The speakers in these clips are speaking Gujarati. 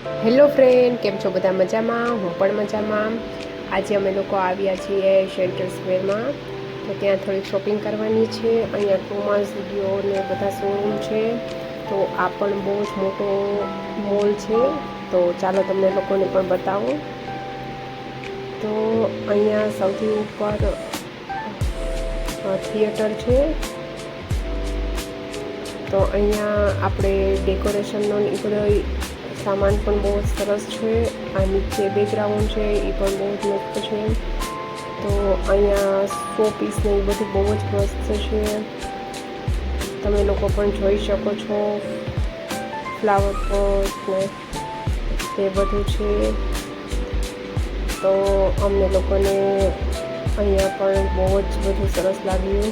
હેલો ફ્રેન્ડ, કેમ છો બધા? મજામાં? હું પણ મજામાં. આજે અમે લોકો આવ્યા છીએ સેન્ટ્રલ સ્ક્વેરમાં, તો ત્યાં થોડીક શોપિંગ કરવાની છે. અહીંયા ટોમાસ સ્ટુડિયો ને બધા શોરૂમ છે, તો આ પણ બહુ જ મોટો મોલ છે. તો ચાલો તમને લોકોને પણ બતાવો. તો અહીંયા સૌથી ઉપર થિયેટર છે. તો અહીંયા આપણે ડેકોરેશનનો એ બધો સામાન પણ બહુ સરસ છે. આ નીચે બેકગ્રાઉન્ડ છે એ પણ બહુ જ મસ્ત છે. તો અહીંયા શો પીસ ને એ બધું બહુ જ મસ્ત છે. તમે લોકો પણ જોઈ શકો છો. ફ્લાવર પોટ ને તે બધું છે. તો અમને લોકોને અહીંયા પણ બહુ જ બધું સરસ લાગ્યું.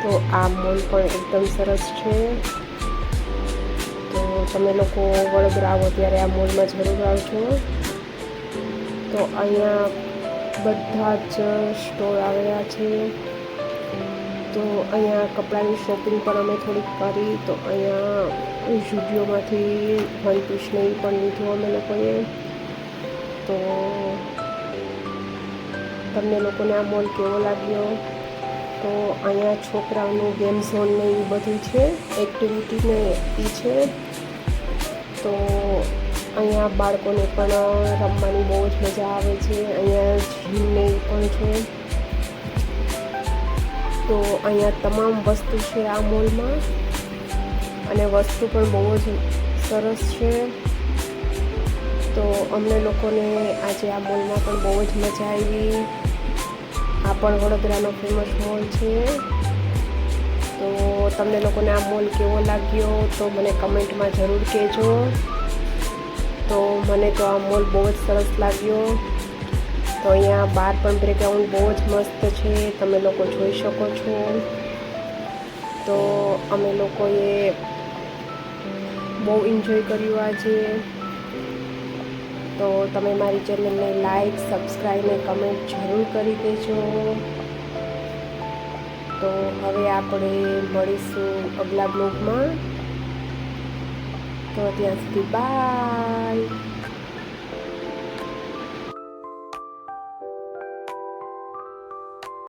તો આ મોલ પણ એકદમ સરસ છે. તો તમે લોકો વડોદરા આવો ત્યારે આ મોલમાં જરૂર આવજો. તો અહીંયા બધા જ સ્ટોર આવેલા છે. તો અહીંયા કપડાની શોપિંગ પણ અમે થોડીક કરી. તો અહીંયા ઝુડિયોમાંથી વન પીસને એ પણ લીધું અમે લોકોએ. તો તમને લોકોને આ મોલ કેવો લાગ્યો? તો અહીંયા છોકરાઓનું ગેમ ઝોન ને એ બધું છે, એક્ટિવિટી ને એ છે. તો અહીંયા બાળકોને પણ રમવાની બહુ જ મજા આવે છે. અહીંયા જીમ ને એ પણ છે. તો અહીંયા તમામ વસ્તુ છે આ મોલમાં, અને વસ્તુ પણ બહુ જ સરસ છે. તો અમને લોકોને આજે આ મોલમાં પણ બહુ જ મજા આવી. આ પણ વડોદરાનો ફેમસ મોલ છે. તો તમને લોકોને આ મોલ કેવો લાગ્યો તો મને કમેન્ટમાં જરૂર કહેજો. તો મને તો આ મોલ બહુ જ સરસ લાગ્યો. તો અહીંયા બહાર પણ બેકગ્રાઉન્ડ બહુ જ મસ્ત છે, તમે લોકો જોઈ શકો છો. તો અમે લોકોએ બહુ એન્જોય કર્યું આજે. તો તમે મારી ચેનલને લાઈક, સબસ્ક્રાઈબ ને કમેન્ટ જરૂર કરી દેજો. તો હવે આપણે મળીશું અગલા બ્લોગમાં. તો ત્યાં સુધી બાય.